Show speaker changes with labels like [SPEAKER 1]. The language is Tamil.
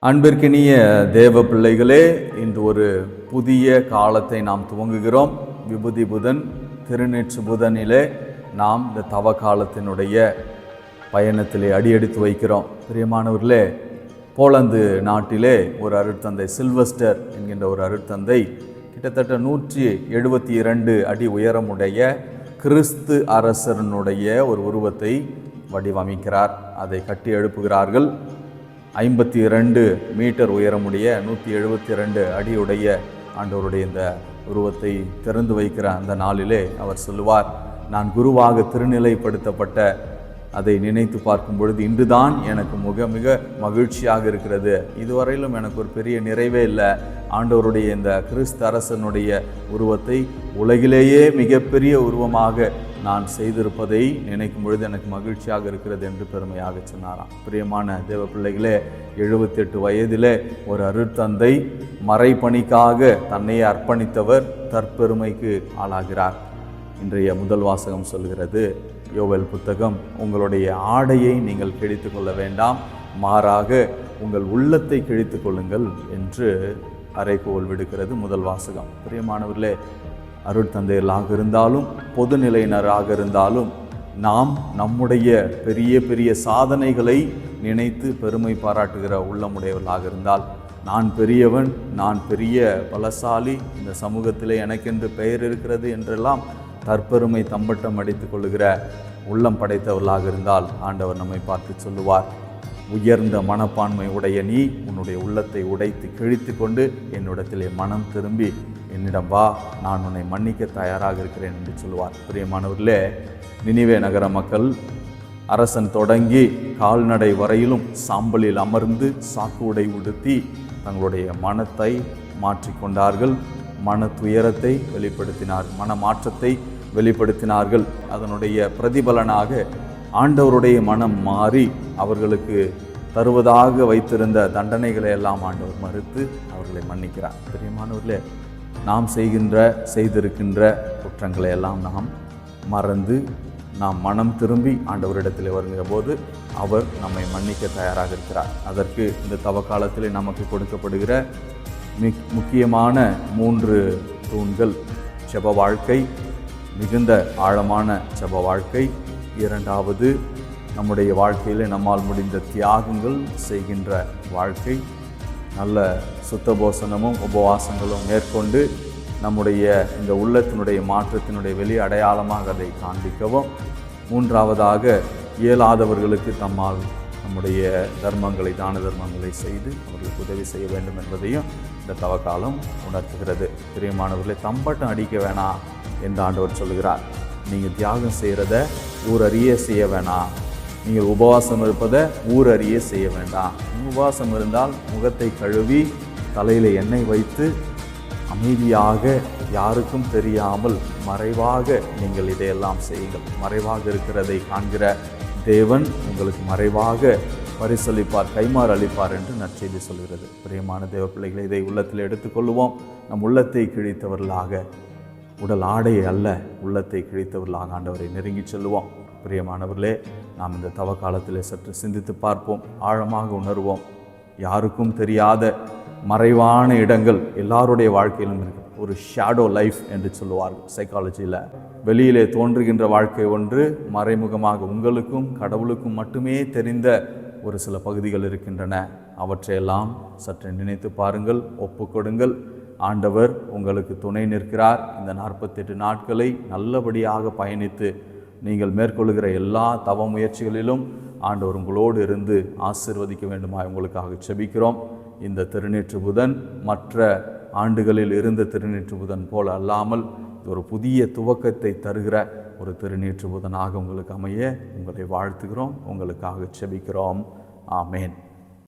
[SPEAKER 1] அன்பிற்கினிய தேவ பிள்ளைகளே, இன்று ஒரு புதிய காலத்தை நாம் துவங்குகிறோம். விபூதி புதன், திருநீற்று புதனிலே நாம் இந்த தவ காலத்தினுடைய பயணத்திலே அடியெடுத்து வைக்கிறோம். பிரியமானவர்களே, போலந்து நாட்டிலே ஒரு அருட்தந்தை சில்வஸ்டர் என்கின்ற ஒரு அருட்தந்தை கிட்டத்தட்ட 172 அடி உயரமுடைய கிறிஸ்து அரசனுடைய ஒரு உருவத்தை வடிவமைக்கிறார். அதை கட்டி எழுப்புகிறார்கள். 52 மீட்டர் உயரமுடைய 172 அடியுடைய ஆண்டவருடைய இந்த உருவத்தை திறந்து வைக்கிற அந்த நாளிலே அவர் சொல்லுவார், நான் குருவாக திருநிலைப்படுத்தப்பட்ட அதை நினைத்து பார்க்கும் பொழுது இன்றுதான் எனக்கு மிக மகிழ்ச்சியாக இருக்கிறது. இதுவரையிலும் எனக்கு ஒரு பெரிய நிறைவே இல்லை. ஆண்டவருடைய இந்த கிறிஸ்து அரசனுடைய உருவத்தை உலகிலேயே மிகப்பெரிய உருவமாக நான் செய்திருப்பதை நினைக்கும் பொழுது எனக்கு மகிழ்ச்சியாக இருக்கிறது என்று பெருமையாக சொன்னாராம். பிரியமான தேவ பிள்ளைகளே, 78 வயதிலே ஒரு அருட்தந்தை மறைபணிக்காக தன்னையே அர்ப்பணித்தவர் தற்பெருமைக்கு ஆளாகிறார். இன்றைய முதல் வாசகம் சொல்கிறது, யோவேல் புத்தகம், உங்களுடைய ஆடையை நீங்கள் கிழித்து கொள்ள வேண்டாம், மாறாக உங்கள் உள்ளத்தை கிழித்து கொள்ளுங்கள் என்று அறைகோல் விடுக்கிறது முதல் வாசகம். பிரியமானவர்களே, அருட்தந்தையர்களாக இருந்தாலும் பொதுநிலையினராக இருந்தாலும் நாம் நம்முடைய பெரிய சாதனைகளை நினைத்து பெருமை பாராட்டுகிற உள்ளமுடையவர்களாக இருந்தால், நான் பெரியவன், நான் பெரிய பலசாலி, இந்த சமூகத்திலே எனக்கென்று பெயர் இருக்கிறது என்றெல்லாம் தற்பெருமை தம்பட்டம் அடித்துக் கொள்ளுகிற உள்ளம் படைத்தவர்களாக இருந்தால் ஆண்டவர் நம்மை பார்த்து சொல்லுவார், உயர்ந்த மனப்பான்மை உடைய நீ உன்னுடைய உள்ளத்தை உடைத்து கிழித்து கொண்டு என்னிடத்திலே மனம் திரும்பி என்னிடம் வா, நான் உன்னை மன்னிக்க தயாராக இருக்கிறேன் என்று சொல்லுவார். பிரியமானவர்களே, நினிவே நகர மக்கள் அரசன் தொடங்கி கால்நடை வரையிலும் சாம்பலில் அமர்ந்து சாக்கு உடை உடுத்தி தங்களுடைய மனத்தை மாற்றிக்கொண்டார்கள். மன துயரத்தை வெளிப்படுத்தினார்கள், மன மாற்றத்தை வெளிப்படுத்தினார்கள். அதனுடைய பிரதிபலனாக ஆண்டவருடைய மனம் மாறி அவர்களுக்கு தருவதாக வைத்திருந்த தண்டனைகளை எல்லாம் ஆண்டவர் மறுத்து அவர்களை மன்னிக்கிறார். பிரியமானவர்களே, நாம் செய்திருக்கின்ற குற்றங்களை எல்லாம் நாம் மறந்து நாம் மனம் திரும்பி ஆண்டவரிடத்தில் வருகிற போது அவர் நம்மை மன்னிக்க தயாராக இருக்கிறார். அதற்கு இந்த தவ காலத்தில் நமக்கு கொடுக்கப்படுகிற முக்கியமான 3 தூண்கள்: ஜெப வாழ்க்கை, மிகுந்த ஆழமான ஜெப வாழ்க்கை. 2வது, நம்முடைய வாழ்க்கையில் நம்மால் முடிந்த தியாகங்கள் செய்கின்ற வாழ்க்கை. நல்ல சுத்தபோசனமும் உபவாசங்களும் மேற்கொண்டு நம்முடைய இந்த உள்ளத்தினுடைய மாற்றத்தினுடைய வெளி அடையாளமாக அதை காண்பிக்கவும். 3வதாக, இயலாதவர்களுக்கு நம்முடைய தர்மங்களை, தான தர்மங்களை செய்து அவர்களுக்கு உதவி செய்ய வேண்டும் என்பதையும் இந்த தவக்காலம் உணர்த்துகிறது. பிரியமானவர்களை, தம்பட்டம் அடிக்க வேணாம் என்று ஆண்டவர் சொல்லுகிறார். நீங்கள் தியாகம் செய்கிறத ஊரறிய செய்ய வேணாம், நீங்கள் உபவாசம் இருப்பதை ஊரறிய செய்ய வேண்டாம். உபவாசம் இருந்தால் முகத்தை கழுவி தலையில் எண்ணெய் வைத்து அமைதியாக யாருக்கும் தெரியாமல் மறைவாக நீங்கள் இதையெல்லாம் செய்யுங்கள். மறைவாக இருக்கிறதை காண்கிற தேவன் உங்களுக்கு மறைவாக பரிசளிப்பார், கைமாறு அளிப்பார் என்று நற்செய்தி சொல்கிறது. பிரியமான தேவ பிள்ளைகளை, இதை உள்ளத்தில் எடுத்துக்கொள்வோம். நம் உள்ளத்தை கிழித்தவர்களாக, உடல் ஆடையை அல்ல, உள்ளத்தை கிழித்தவர்களாக ஆண்டவரை நெருங்கி செல்லுவோம். பிரியமானவர்களே, நாம் இந்த தவ காலத்திலே சற்று சிந்தித்து பார்ப்போம், ஆழமாக உணர்வோம். யாருக்கும் தெரியாத மறைவான இடங்கள் எல்லாருடைய வாழ்க்கையிலும் இருக்கு. ஒரு ஷேடோ லைஃப் என்று சொல்லுவார்கள் சைக்காலஜியில். வெளியிலே தோன்றுகின்ற வாழ்க்கை ஒன்று, மறைமுகமாக உங்களுக்கும் கடவுளுக்கும் மட்டுமே தெரிந்த ஒரு சில பகுதிகள் இருக்கின்றன. அவற்றையெல்லாம் சற்று நினைத்து பாருங்கள், ஒப்புக்கொடுங்கள். ஆண்டவர் உங்களுக்கு துணை நிற்கிறார். இந்த 48 நாட்களை நல்லபடியாக பயணித்து நீங்கள் மேற்கொள்கிற எல்லா தவ முயற்சிகளிலும் ஆண்டவர் உங்களோடு இருந்து ஆசீர்வதிக்க வேண்டுமா உங்களுக்காக செபிக்கிறோம். இந்த திருநீற்று புதன் மற்ற ஆண்டுகளில் இருந்த திருநீற்று புதன் போல அல்லாமல் ஒரு புதிய துவக்கத்தை தருகிற ஒரு திருநீற்று புதனாக உங்களுக்கு அமைய உங்களை வாழ்த்துகிறோம், உங்களுக்காக செபிக்கிறோம். ஆமேன்.